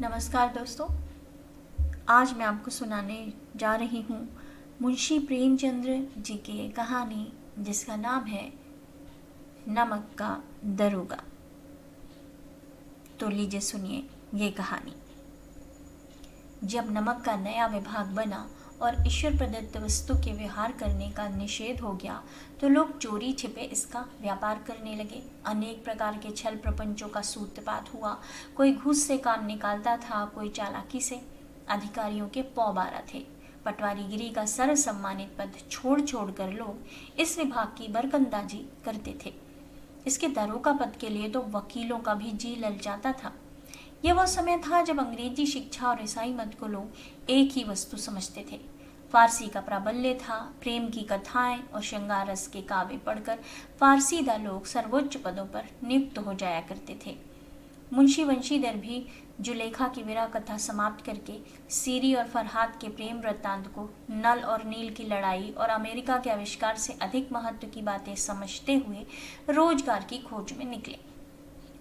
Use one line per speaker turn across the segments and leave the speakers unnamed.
नमस्कार दोस्तों, आज मैं आपको सुनाने जा रही हूँ मुंशी प्रेमचंद्र जी की कहानी जिसका नाम है नमक का दरोगा। तो लीजिए सुनिए ये कहानी। जब नमक का नया विभाग बना और ईश्वर प्रदत्त वस्तु के व्यवहार करने का निषेध हो गया तो लोग चोरी छिपे इसका व्यापार करने लगे। अनेक प्रकार के छल प्रपंचों का सूत्रपात हुआ। कोई घूस से काम निकालता था, कोई चालाकी से। अधिकारियों के पौ 12 थे। पटवारीगिरी का सर्व सम्मानित पद छोड़ छोड़ कर लोग इस विभाग की बरकंदाजी करते थे। इसके दरोगा पद के लिए तो वकीलों का भी जी ललचाता था। यह वह समय था जब अंग्रेजी शिक्षा और ईसाई मत को लोग एक ही वस्तु समझते थे। फारसी का प्राबल्य था। प्रेम की कथाएं और श्रृंगार रस के काव्य पढ़कर फारसीदा लोग सर्वोच्च पदों पर नियुक्त हो जाया करते थे। मुंशी वंशीधर भी जुलेखा की विरह कथा समाप्त करके सीरी और फरहाद के प्रेम वृत्तांत को, नल और नील की लड़ाई और अमेरिका के आविष्कार से अधिक महत्व की बातें समझते हुए रोजगार की खोज में निकले।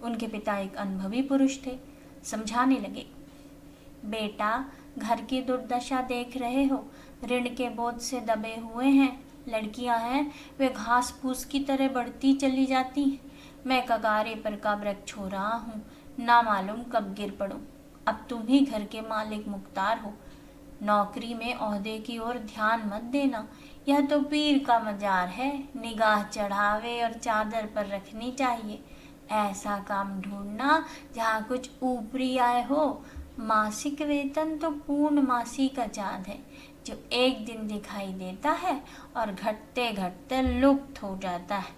उनके पिता एक अनुभवी पुरुष थे। समझाने लगे, बेटा, घर की दुर्दशा देख रहे हो, ऋण के बोझ से दबे हुए हैं। लड़कियां हैं, वे घास फूस की तरह बढ़ती चली जाती हैं। मैं कगारे पर का वृक्ष हो रहा हूँ, ना मालूम कब गिर पड़ूं। अब तुम ही घर के मालिक मुख्तार हो। नौकरी में ओहदे की ओर ध्यान मत देना, यह तो पीर का मजार है। निगाह चढ़ावे और चादर पर रखनी चाहिए। ऐसा काम ढूंढना जहाँ कुछ ऊपरी आय हो। मासिक वेतन तो पूर्ण मासी का चांद है जो एक दिन दिखाई देता है और घटते घटते लुप्त हो जाता है।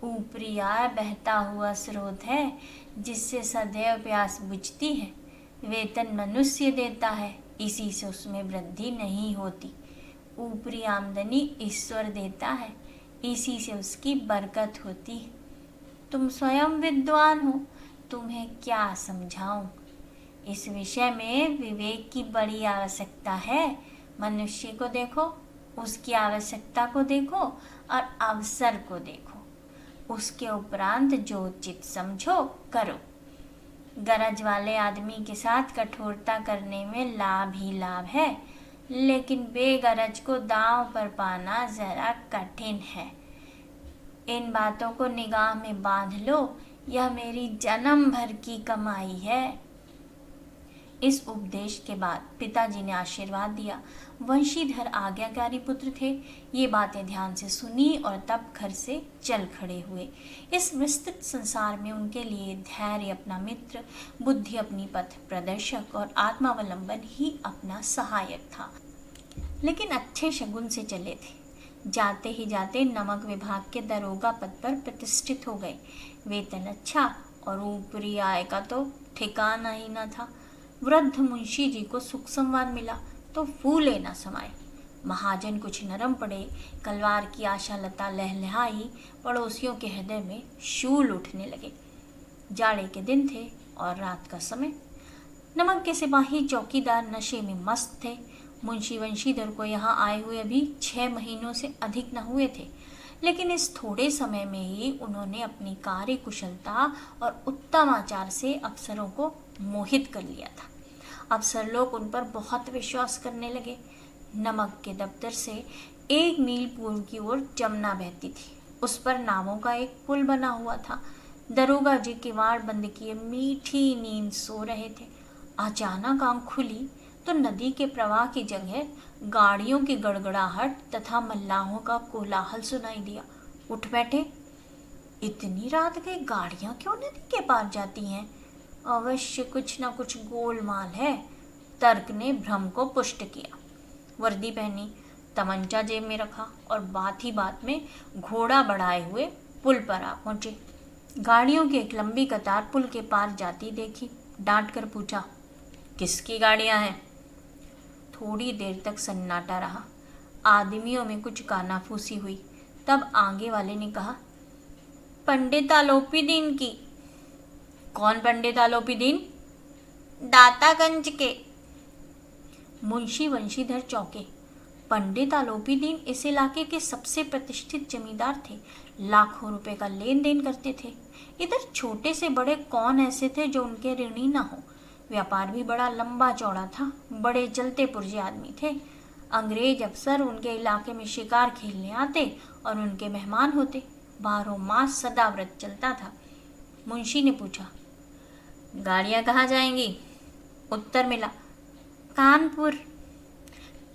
ऊपरी आय बहता हुआ स्रोत है जिससे सदैव प्यास बुझती है। वेतन मनुष्य देता है, इसी से उसमें वृद्धि नहीं होती। ऊपरी आमदनी ईश्वर देता है, इसी से उसकी बरकत होती है। तुम स्वयं विद्वान हो, तुम्हें क्या समझाऊं। इस विषय में विवेक की बड़ी आवश्यकता है। मनुष्य को देखो, उसकी आवश्यकता को देखो और अवसर को देखो। उसके उपरांत जो उचित समझो करो। गरज वाले आदमी के साथ कठोरता करने में लाभ ही लाभ है, लेकिन बेगरज को दांव पर पाना जरा कठिन है। इन बातों को निगाह में बांध लो, यह मेरी जन्म भर की कमाई है। इस उपदेश के बाद पिताजी ने आशीर्वाद दिया। वंशीधर आज्ञाकारी पुत्र थे। ये बातें ध्यान से सुनी और तब घर से चल खड़े हुए। इस विस्तृत संसार में उनके लिए धैर्य अपना मित्र, बुद्धि अपनी पथ प्रदर्शक और आत्मावलंबन ही अपना सहायक था। लेकिन अच्छे शगुन से चले थे। जाते ही जाते नमक विभाग के दरोगा पद पर प्रतिष्ठित हो गए। वेतन अच्छा और ऊपरी आय का तो ठिकाना ही न था। वृद्ध मुंशी जी को सुख संवाद मिला तो फूले न समाये। महाजन कुछ नरम पड़े। कलवार की आशा लता लहलहाई। पड़ोसियों के हृदय में शूल उठने लगे। जाड़े के दिन थे और रात का समय। नमक के सिपाही चौकीदार नशे में मस्त थे। मुंशी वंशीधर को यहाँ आए हुए अभी 6 महीनों से अधिक न हुए थे, लेकिन इस थोड़े समय में ही उन्होंने अपनी कार्य कुशलता और उत्तम आचार से अफसरों को मोहित कर लिया था। अफसर लोग उन पर बहुत विश्वास करने लगे। नमक के दफ्तर से 1 मील पूर्व की ओर जमुना बहती थी। उस पर नावों का एक पुल बना हुआ था। दरोगा जी किवाड़ बंद किए मीठी नींद सो रहे थे। अचानक आंख खुली तो नदी के प्रवाह की जगह गाड़ियों की गड़गड़ाहट तथा मल्लाहों का कोलाहल सुनाई दिया। उठ बैठे। इतनी रात के गाड़ियां क्यों नदी के पार जाती हैं? अवश्य कुछ न कुछ गोलमाल है। तर्क ने भ्रम को पुष्ट किया। वर्दी पहनी, तमंचा जेब में रखा और बात ही बात में घोड़ा बढ़ाए हुए पुल पर आ पहुंचे। गाड़ियों की एक लंबी कतार पुल के पार जाती देखी। डांट कर पूछा, किसकी गाड़ियां हैं? थोड़ी देर तक सन्नाटा रहा। आदमियों में कुछ कानाफूसी हुई। तब आगे वाले ने कहा, पंडित आलोपीदीन की। कौन पंडित आलोपीदीन? दातागंज के। मुंशी वंशीधर चौंके। पंडित आलोपीदीन इस इलाके के सबसे प्रतिष्ठित जमींदार थे। लाखों रुपए का लेन देन करते थे। इधर छोटे से बड़े कौन ऐसे थे जो उनके ऋणी न हो। व्यापार भी बड़ा लंबा चौड़ा था, बड़े चलते पुर्जे आदमी थे। अंग्रेज अफसर उनके इलाके में शिकार खेलने आते और उनके मेहमान होते। 12 मास सदाव्रत चलता था। मुंशी ने पूछा, गाड़ियां कहाँ जाएंगी? उत्तर मिला, कानपुर।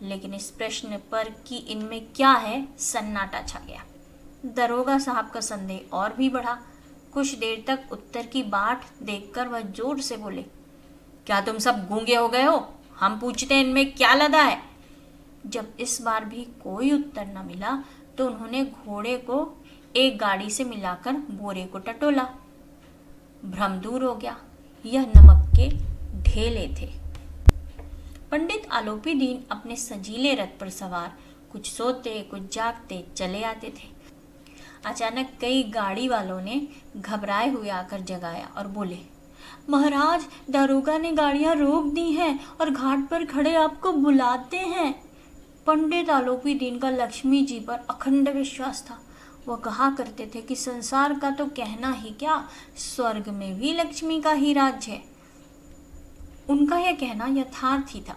लेकिन इस प्रश्न पर कि इनमें क्या है, सन्नाटा छा गया। दरोगा साहब का संदेह और भी बढ़ा। कुछ देर तक उत्तर की बाट देखकर वह जोर से बोले, क्या तुम सब गूंगे हो गए हो? हम पूछते हैं इनमें क्या लदा है? जब इस बार भी कोई उत्तर न मिला तो उन्होंने घोड़े को एक गाड़ी से मिलाकर बोरे को टटोला। भ्रम दूर हो गया। यह नमक के ढेले थे। पंडित आलोपी दीन अपने सजीले रथ पर सवार कुछ सोते कुछ जागते चले आते थे। अचानक कई गाड़ी वालों ने घबराए हुए आकर जगाया और बोले, महाराज, दरोगा ने गाड़ियां रोक दी हैं और घाट पर खड़े आपको बुलाते हैं। पंडित आलोपी दीन का लक्ष्मी जी पर अखंड विश्वास था। वह कहा करते थे कि संसार का तो कहना ही क्या, स्वर्ग में भी लक्ष्मी का ही राज है। उनका यह कहना यथार्थ ही था।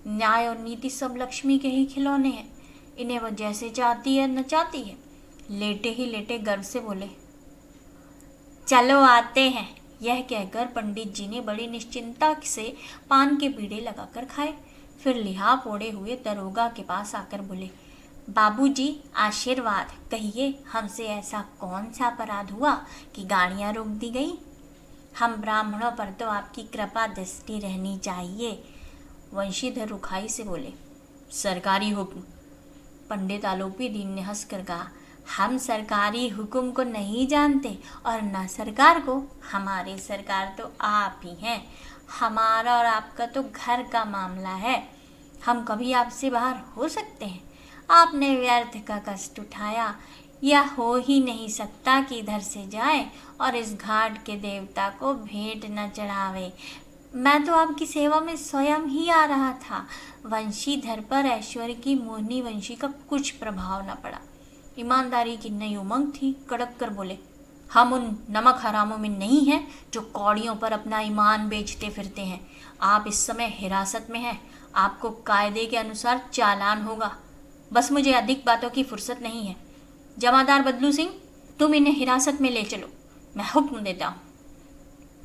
न्याय और नीति सब लक्ष्मी के ही खिलौने हैं। इन्हें वह जैसे चाहती है नचाती है। लेटे ही लेटे गर्व से बोले, चलो आते हैं। यह कहकर पंडित जी ने बड़ी निश्चिंता से पान के बीड़े लगाकर खाए। फिर लिहाफ ओढ़े हुए दरोगा के पास आकर बोले, बाबूजी, आशीर्वाद। कहिए, हमसे ऐसा कौन सा अपराध हुआ कि गाड़ियां रोक दी गई? हम ब्राह्मणों पर तो आपकी कृपा दृष्टि रहनी चाहिए। वंशीधर रुखाई से बोले, सरकारी हुक्म। पंडित आलोपी दीन ने हंसकर कहा, हम सरकारी हुक्म को नहीं जानते और न सरकार को। हमारी सरकार तो आप ही हैं। हमारा और आपका तो घर का मामला है। हम कभी आपसे बाहर हो सकते हैं? आपने व्यर्थ का कष्ट उठाया। यह हो ही नहीं सकता कि इधर से जाए और इस घाट के देवता को भेंट न चढ़ावे। मैं तो आपकी सेवा में स्वयं ही आ रहा था। वंशीधर पर ऐश्वर्य की मोहिनी वंशी का कुछ प्रभाव न पड़ा। ईमानदारी की नई उमंग थी। कड़क कर बोले, हम उन नमक हरामों में नहीं हैं जो कौड़ियों पर अपना ईमान बेचते फिरते हैं। आप इस समय हिरासत में हैं। आपको कायदे के अनुसार चालान होगा। बस मुझे अधिक बातों की फुर्सत नहीं है। जमादार बदलू सिंह, तुम इन्हें हिरासत में ले चलो। मैं हुक्म देता हूँ।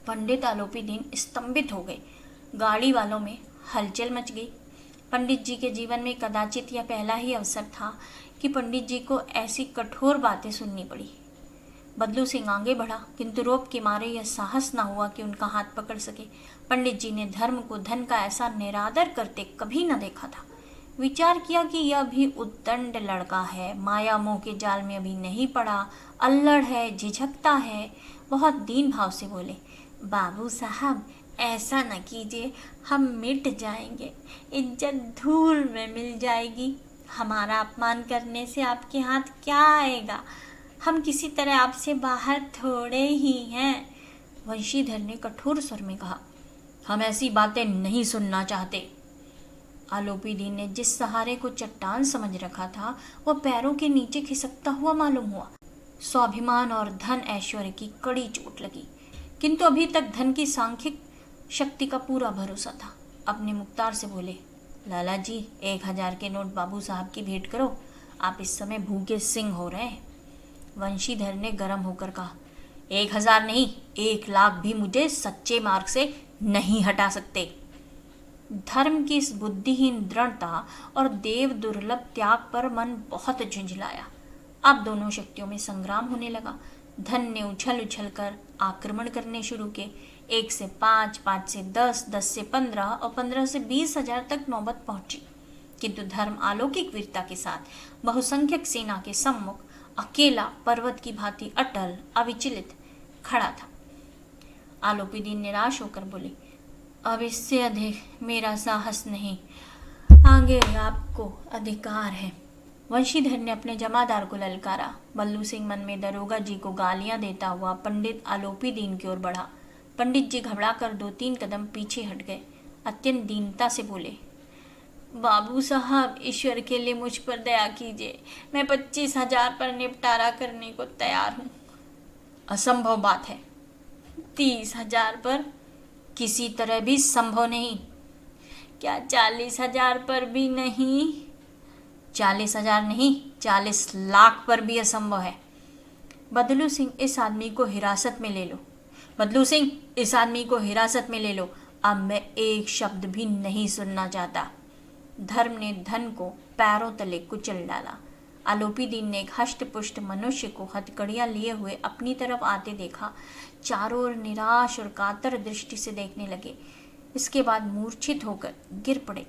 पंडित आलोपी दीन स्तंभित हो गए। गाड़ी वालों में हलचल मच गई। पंडित जी के जीवन में कदाचित यह पहला ही अवसर था कि पंडित जी को ऐसी कठोर बातें सुननी पड़ी। बदलू सिंह आगे बढ़ा, किंतु रोब के मारे यह साहस न हुआ कि उनका हाथ पकड़ सके। पंडित जी ने धर्म को धन का ऐसा निरादर करते कभी न देखा था। विचार किया कि यह भी उद्दंड लड़का है, माया मोह के जाल में अभी नहीं पड़ा, अल्लड़ है, झिझकता है। बहुत दीन भाव से बोले, बाबू साहब, ऐसा न कीजिए, हम मिट जाएंगे, इज्जत धूल में मिल जाएगी। हमारा अपमान करने से आपके हाथ क्या आएगा? हम किसी तरह आपसे बाहर थोड़े ही हैं। वंशीधर ने कठोर स्वर में कहा, हम ऐसी बातें नहीं सुनना चाहते। आलोपी दीन ने जिस सहारे को चट्टान समझ रखा था वह पैरों के नीचे खिसकता हुआ मालूम हुआ। स्वाभिमान और धन ऐश्वर्य की कड़ी चोट लगी, किंतु अभी तक धन की सांख्यिक शक्ति का पूरा भरोसा था। अपने मुख्तार से बोले, लाला जी, 1000 के नोट बाबू साहब की भेंट करो। आप इस समय भूखे सिंह हो रहे हैं। वंशीधर ने गर्म होकर कहा, 1000 नहीं, 1,00,000 भी मुझे सच्चे मार्ग से नहीं हटा सकते। धर्म की इस बुद्धिहीन दृढ़ता और देव दुर्लभ त्याग पर मन बहुत झुंझलाया। अब दोनों शक्तियों में संग्राम होने लगा। धन ने उछल उछल कर आक्रमण करने शुरू किए। 1 से 5, 5 से 10, 10 से 15 और 15 से 20,000 तक नौबत पहुंची। किंतु धर्म अलौकिक वीरता के साथ बहुसंख्यक सेना के सम्मुख अकेला पर्वत की भांति अटल अविचलित खड़ा था। आलोपी दीन निराश होकर बोले, अब इससे अधिक मेरा साहस नहीं, आगे आपको अधिकार है। वंशीधर ने अपने जमादार को ललकारा। बल्लू सिंह मन में दरोगा जी को गालियां देता हुआ पंडित आलोपी दीन की ओर बढ़ा। पंडित जी घबराकर 2-3 कदम पीछे हट गए। अत्यंत दीनता से बोले, बाबू साहब, ईश्वर के लिए मुझ पर दया कीजिए। मैं 25,000 पर निपटारा करने को तैयार हूँ। असंभव बात है। 30,000 पर? किसी तरह भी संभव नहीं। क्या 40,000 पर भी नहीं? 40,000 नहीं, 40 लाख पर भी असंभव है। बदलू सिंह, इस आदमी को हिरासत में ले लो। बदलू सिंह, इस आदमी को हिरासत में ले लो। अब मैं एक शब्द भी नहीं सुनना चाहता। धर्म ने धन को पैरों तले कुचल डाला। आलोपी दीन ने एक हष्ट पुष्ट मनुष्य को हथकड़ियां लिए हुए अपनी तरफ आते देखा। चारों ओर निराश और कातर दृष्टि से देखने लगे। इसके बाद मूर्छित होकर गिर पड़े।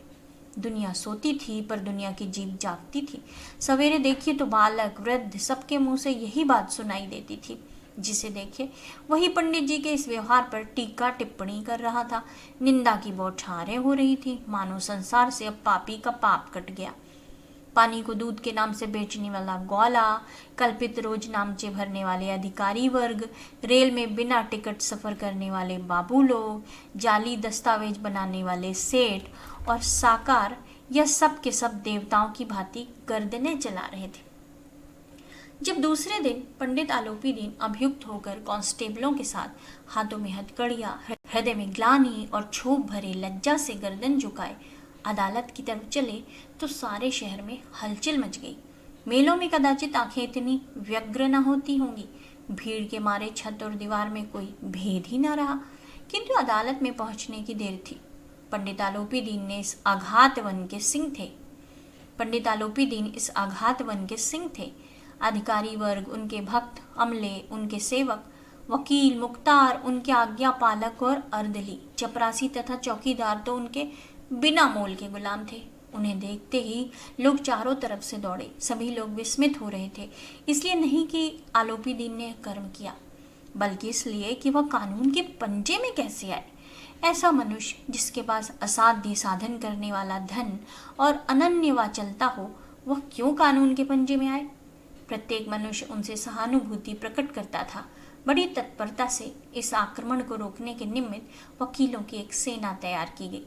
दुनिया सोती थी पर दुनिया की जीभ जागती थी। सवेरे देखिए तो बालक वृद्ध सबके मुंह से यही बात सुनाई देती थी। जिसे देखे वही पंडित जी के इस व्यवहार पर टीका टिप्पणी कर रहा था। निंदा की बौछारें हो रही थी, मानो संसार से अब पापी का पाप कट गया। पानी को दूध के नाम से बेचने वाला ग्वाला, कल्पित रोज नामचे भरने वाले अधिकारी वर्ग, रेल में बिना टिकट सफर करने वाले बाबू लोग, जाली दस्तावेज बनाने वाले सेठ और साकार, यह सब के सब देवताओं की भांति गर्दनें चला रहे थे। जब दूसरे दिन पंडित आलोपी दीन अभियुक्त होकर कांस्टेबलों के साथ हाथों में हथकड़ियां, हृदय में ग्लानि और क्षोभ भरे लज्जा से गर्दन झुकाए अदालत की तरफ चले तो सारे शहर में हलचल मच गई। मेलों में कदाचित आंखें इतनी व्यग्र न होती होंगी। भीड़ के मारे छत और दीवार में कोई भेद ही न रहा। किंतु अदालत में पहुंचने की देर थी। पंडित आलोपी दीन इस आघात वन के सिंह थे। अधिकारी वर्ग, उनके भक्त, अमले, उनके सेवक, वकील, मुख्तार, उनके आज्ञा पालक और अर्दली, चपरासी तथा चौकीदार तो उनके बिना मोल के गुलाम थे। उन्हें देखते ही लोग चारों तरफ से दौड़े। सभी लोग विस्मित हो रहे थे, इसलिए नहीं कि आलोपी दीन ने कर्म किया, बल्कि इसलिए कि वह कानून के पंजे में कैसे आए। ऐसा मनुष्य जिसके पास असाध्य साधन करने वाला धन और अनन्य वाचलता हो, वह क्यों कानून के पंजे में आए? प्रत्येक मनुष्य उनसे सहानुभूति प्रकट करता था। बड़ी तत्परता से इस आक्रमण को रोकने के निमित्त वकीलों की एक सेना तैयार की गई।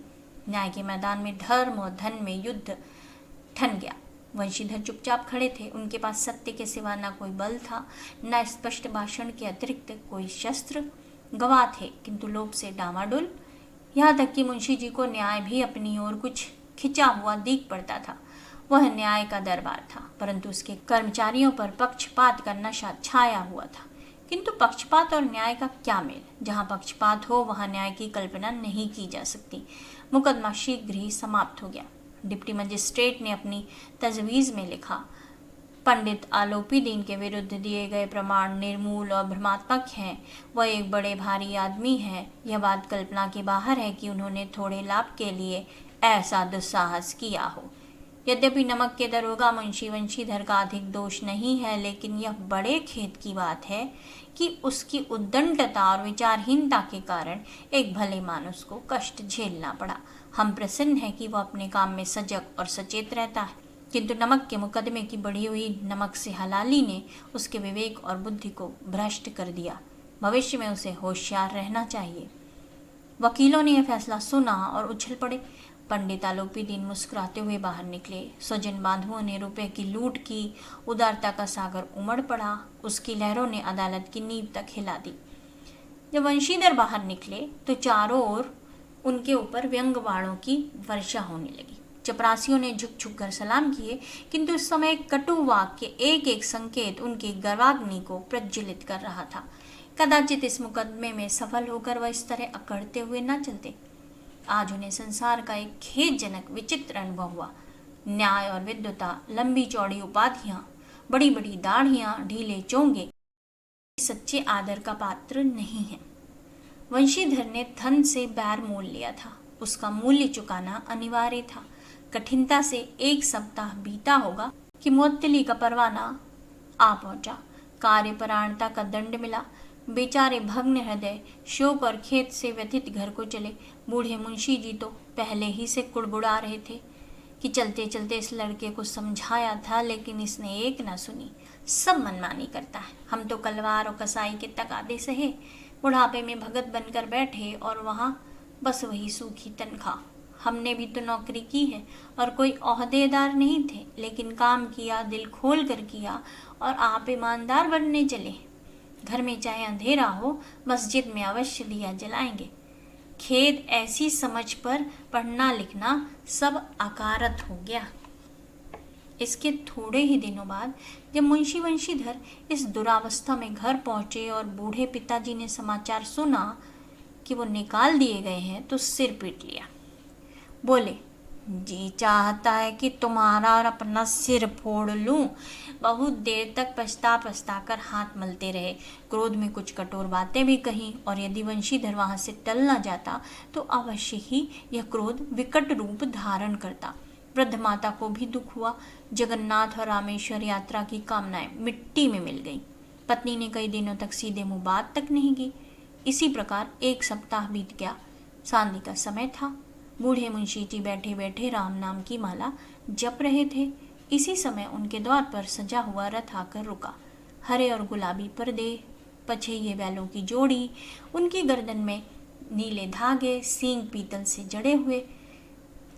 न्याय के मैदान में धर्म और धन में युद्ध ठन गया। वंशीधर चुपचाप खड़े थे। उनके पास सत्य के सिवा न कोई बल था, न स्पष्ट भाषण के अतिरिक्त कोई शस्त्र। गवाह थे किंतु लोभ से डामाडोल। यहाँ तक कि मुंशी जी को न्याय भी अपनी ओर कुछ खिंचा हुआ दिख पड़ता था। वह न्याय का दरबार था, परंतु उसके कर्मचारियों पर पक्षपात का नशा छाया हुआ था। किंतु पक्षपात और न्याय का क्या मेल? जहाँ पक्षपात हो वहाँ न्याय की कल्पना नहीं की जा सकती। मुकदमा शीघ्र ही समाप्त हो गया। डिप्टी मजिस्ट्रेट ने अपनी तजवीज़ में लिखा, पंडित आलोपी दीन के विरुद्ध दिए गए प्रमाण निर्मूल और भ्रमात्मक हैं। वह एक बड़े भारी आदमी है। यह बात कल्पना के बाहर है कि उन्होंने थोड़े लाभ के लिए ऐसा दुस्साहस किया हो। यद्यपि नमक के दरोगा मुंशी वंशीधर का अधिक दोष नहीं है, लेकिन यह बड़े खेद की बात है कि उसकी उद्दंडता और विचारहीनता के कारण एक भले मानुस को कष्ट झेलना पड़ा। हम प्रसन्न हैं कि वह अपने काम में सजग और सचेत रहता है, किंतु नमक के मुकदमे की बढ़ी हुई नमक से हलाली ने उसके विवेक और बुद्धि को भ्रष्ट कर दिया। भविष्य में उसे होशियार रहना चाहिए। वकीलों ने यह फैसला सुना और उछल पड़े। पंडित आलोपी दीन मुस्कुराते हुए बाहर निकले। स्वजन बांधुओं ने रुपए की लूट की। उदारता का सागर उमड़ पड़ा। उसकी लहरों ने अदालत की नींव तक हिला दी। जब वंशीधर बाहर निकले तो चारों ओर उनके ऊपर व्यंग्यवाणों की वर्षा होने लगी। चपरासियों ने झुक झुक कर सलाम किए, किंतु इस समय कटु वाक्य एक एक संकेत उनकी गर्वाग्नि को प्रज्वलित कर रहा था। कदाचित इस मुकदमे में सफल होकर वह इस तरह अकड़ते हुए न चलते। आज उन्हें संसार का एक खेदजनक विचित्र अनुभव हुआ। न्याय और विद्वता, लंबी चौड़ी उपाधियां, बड़ी बड़ी दाढ़ियां, ढीले चोंगे सच्चे आदर का पात्र नहीं है। वंशीधर ने धन से बैर मोल लिया था। उसका मूल्य चुकाना अनिवार्य था। कठिनता से 1 सप्ताह बीता होगा कि मुअत्तली का परवाना आ पहुंचा। कार्यपरायणता का दंड मिला। बेचारे भग्न हृदय शोक और खेत से व्यथित घर को चले। बूढ़े मुंशी जी तो पहले ही से कुड़बुड़ा रहे थे कि चलते चलते इस लड़के को समझाया था, लेकिन इसने एक ना सुनी। सब मनमानी करता है। हम तो कलवार और कसाई के तकादे सहे, बुढ़ापे में भगत बनकर बैठे और वहाँ बस वही सूखी तनख्वाह। हमने भी तो नौकरी की है और कोई ओहदेदार नहीं थे, लेकिन काम किया, दिल खोल कर किया और आप ईमानदार बनने चले। घर में चाहे अंधेरा हो, मस्जिद में अवश्य दिया जलाएंगे। खेद ऐसी समझ पर पढ़ना लिखना सब अकारत हो गया। इसके थोड़े ही दिनों बाद जब मुंशी वंशीधर इस दुरावस्था में घर पहुंचे और बूढ़े पिताजी ने समाचार सुना कि वो निकाल दिए गए हैं तो सिर पीट लिया। बोले, जी चाहता है कि तुम्हारा और अपना सिर फोड़ लूं। बहुत देर तक पछता पछता कर हाथ मलते रहे। क्रोध में कुछ कठोर बातें भी कही और यदि वंशीधर वहां से टल न जाता तो अवश्य ही यह क्रोध विकट रूप धारण करता। वृद्ध माता को भी दुख हुआ। जगन्नाथ और रामेश्वर यात्रा की कामनाएं मिट्टी में मिल गई। पत्नी ने कई दिनों तक सीधे मुंह बात तक नहीं की। इसी प्रकार एक सप्ताह बीत गया। सांदी का समय था। बूढ़े मुंशी जी बैठे बैठे राम नाम की माला जप रहे थे। इसी समय उनके द्वार पर सजा हुआ रथ आकर रुका। हरे और गुलाबी पर्दे, पछैये बैलों की जोड़ी, उनकी गर्दन में नीले धागे, सींग पीतल से जड़े हुए।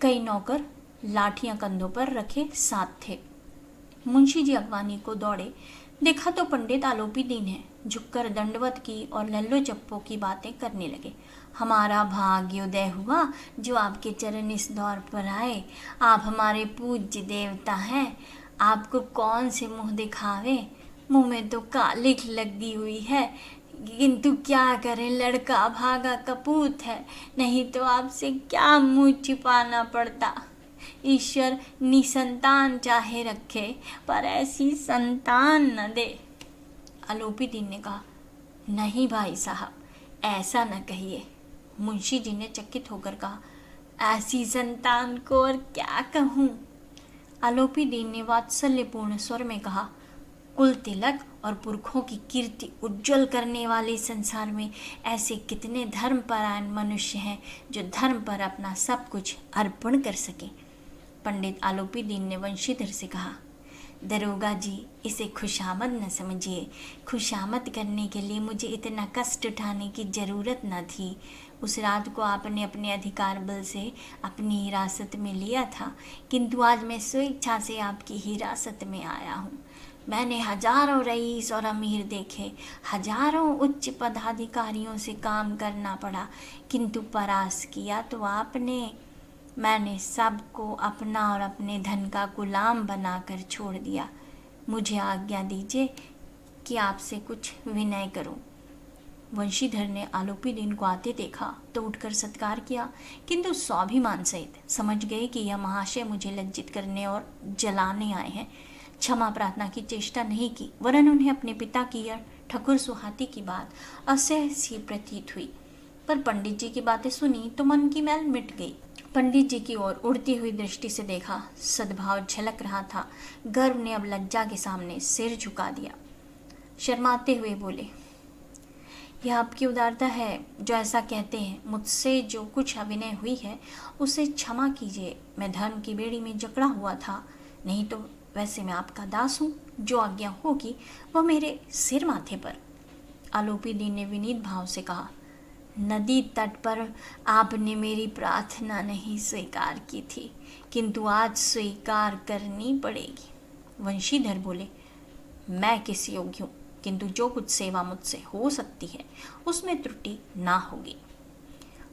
कई नौकर लाठियां कंधों पर रखे साथ थे। मुंशी जी अगवानी को दौड़े। देखा तो पंडित आलोपी दीन है। झुककर दंडवत की और लल्लो चप्पो की बातें करने लगे। हमारा भाग्योदय हुआ जो आपके चरण इस दौर पर आए। आप हमारे पूज्य देवता हैं। आपको कौन से मुंह दिखावे। मुंह में तो कालिख लगी हुई है, किंतु क्या करें, लड़का भागा कपूत है। नहीं तो आपसे क्या मुंह छिपाना पड़ता। ईश्वर निसंतान चाहे रखे, पर ऐसी संतान न दे। आलोपी दीन ने कहा, नहीं भाई साहब, ऐसा न कहिए। मुंशी जी ने चकित होकर कहा, ऐसी संतान को और क्या कहूँ। आलोपी दीन ने वात्सल्यपूर्ण स्वर में कहा, कुल तिलक और पुरखों की कीर्ति उज्जवल करने वाले संसार में ऐसे कितने धर्मपरायण मनुष्य हैं जो धर्म पर अपना सब कुछ अर्पण कर सकें। पंडित आलोपी दीन ने वंशीधर से कहा, दरोगा जी, इसे खुशामद न समझिए। खुशामद करने के लिए मुझे इतना कष्ट उठाने की जरूरत न थी। उस रात को आपने अपने अधिकार बल से अपनी हिरासत में लिया था, किंतु आज मैं स्वेच्छा से आपकी हिरासत में आया हूँ। मैंने हजारों रईस और अमीर देखे, हजारों उच्च पदाधिकारियों से काम करना पड़ा, किंतु परास किया तो आपने। मैंने सबको अपना और अपने धन का गुलाम बनाकर छोड़ दिया। मुझे आज्ञा दीजिए कि आपसे कुछ विनय करूं। वंशीधर ने आलोपी दीन को आते देखा तो उठकर सत्कार किया, किंतु स्वाभिमान सहित समझ गए कि यह महाशय मुझे लज्जित करने और जलाने आए हैं। क्षमा प्रार्थना की चेष्टा नहीं की, वरन उन्हें अपने पिता की यह ठकुर सुहाती की बात असह्य सी प्रतीत हुई। पर पंडित जी की बातें सुनी तो मन की मैल मिट गई। पंडित जी की ओर उड़ती हुई दृष्टि से देखा, सद्भाव झलक रहा था। गर्व ने अब लज्जा के सामने सिर झुका दिया। शर्माते हुए बोले, यह आपकी उदारता है जो ऐसा कहते हैं। मुझसे जो कुछ अविनय हुई है उसे क्षमा कीजिए। मैं धर्म की बेड़ी में जकड़ा हुआ था, नहीं तो वैसे मैं आपका दास हूँ। जो आज्ञा होगी वह मेरे सिर माथे पर। आलोपी दीन ने विनीत भाव से कहा, नदी तट पर आपने मेरी प्रार्थना नहीं स्वीकार की थी, किंतु आज स्वीकार करनी पड़ेगी। वंशीधर बोले, मैं किस योग्य हूँ, किंतु जो कुछ सेवा मुझसे हो सकती है उसमें त्रुटि ना होगी।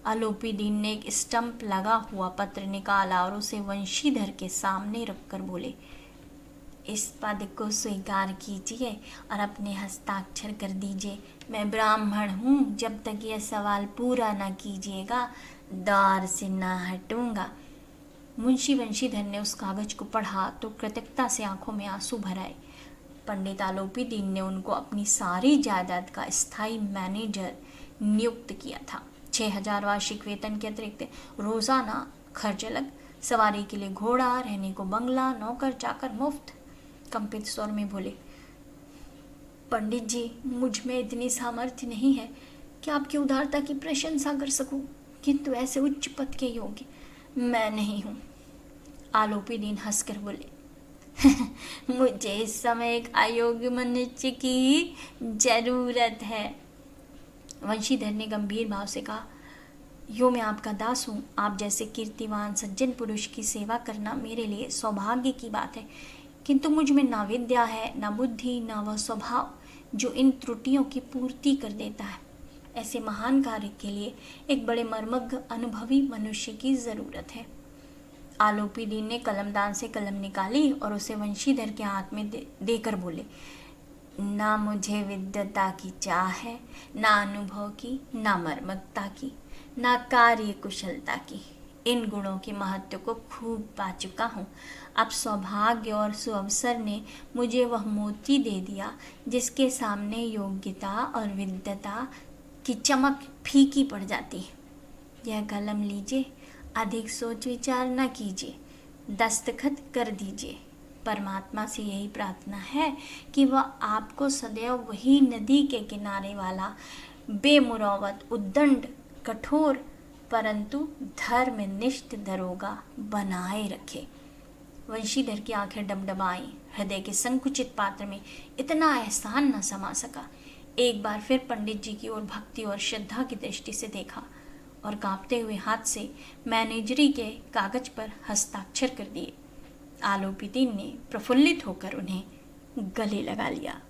आलोपी दीन ने एक स्टंप लगा हुआ पत्र निकाला और उसे वंशीधर के सामने रखकर बोले, इस पद को स्वीकार कीजिए और अपने हस्ताक्षर कर दीजिए। मैं ब्राह्मण हूँ, जब तक यह सवाल पूरा न कीजिएगा द्वार से न हटूंगा। मुंशी वंशीधर ने उस कागज को पढ़ा तो कृतज्ञता से आंखों में आंसू भर आए। पंडित आलोपी दीन ने उनको अपनी सारी जायदाद का स्थायी मैनेजर नियुक्त किया था। 6,000 वार्षिक वेतन के अतिरिक्त रोजाना खर्च अलग, सवारी के लिए घोड़ा, रहने को बंगला, नौकर चाकर मुफ्त। कंपित स्वर में बोले, पंडित जी, मुझ में इतनी सामर्थ्य नहीं है कि आपकी उदारता की प्रशंसा कर सकूं, किंतु ऐसे उच्च पद के योग्य मैं नहीं हूं। आलोपी दीन हंसकर बोले, मुझे इस समय एक अयोग्य मनुष्य की जरूरत है। वंशीधर ने गंभीर भाव से कहा, यो मैं आपका दास हूँ। आप जैसे कीर्तिवान सज्जन पुरुष की सेवा करना मेरे लिए सौभाग्य की बात है, किंतु मुझ में ना विद्या है, ना बुद्धि, ना वह स्वभाव जो इन त्रुटियों की पूर्ति कर देता है। ऐसे महान कार्य के लिए एक बड़े मर्मज्ञ अनुभवी मनुष्य की ज़रूरत है। आलोपीदीन ने कलमदान से कलम निकाली और उसे वंशीधर के हाथ में देकर बोले, ना मुझे विद्वता की चाह है, ना अनुभव की, ना मर्मज्ञता की, ना कार्य कुशलता की। इन गुणों के महत्व को खूब पा चुका हूँ। अब सौभाग्य और सुअवसर ने मुझे वह मोती दे दिया जिसके सामने योग्यता और विद्वता की चमक फीकी पड़ जाती है। यह कलम लीजिए, अधिक सोच विचार न कीजिए, दस्तखत कर दीजिए। परमात्मा से यही प्रार्थना है कि वह आपको सदैव वही नदी के किनारे वाला बेमुरौवत, उद्दंड, कठोर परंतु धर्मनिष्ठ दरोगा बनाए रखे। वंशीधर की आंखें डबडबाई। हृदय के संकुचित पात्र में इतना एहसान न समा सका। एक बार फिर पंडित जी की ओर भक्ति और श्रद्धा की दृष्टि से देखा और कांपते हुए हाथ से मैनेजरी के कागज पर हस्ताक्षर कर दिए। आलोपीदीन ने प्रफुल्लित होकर उन्हें गले लगा लिया।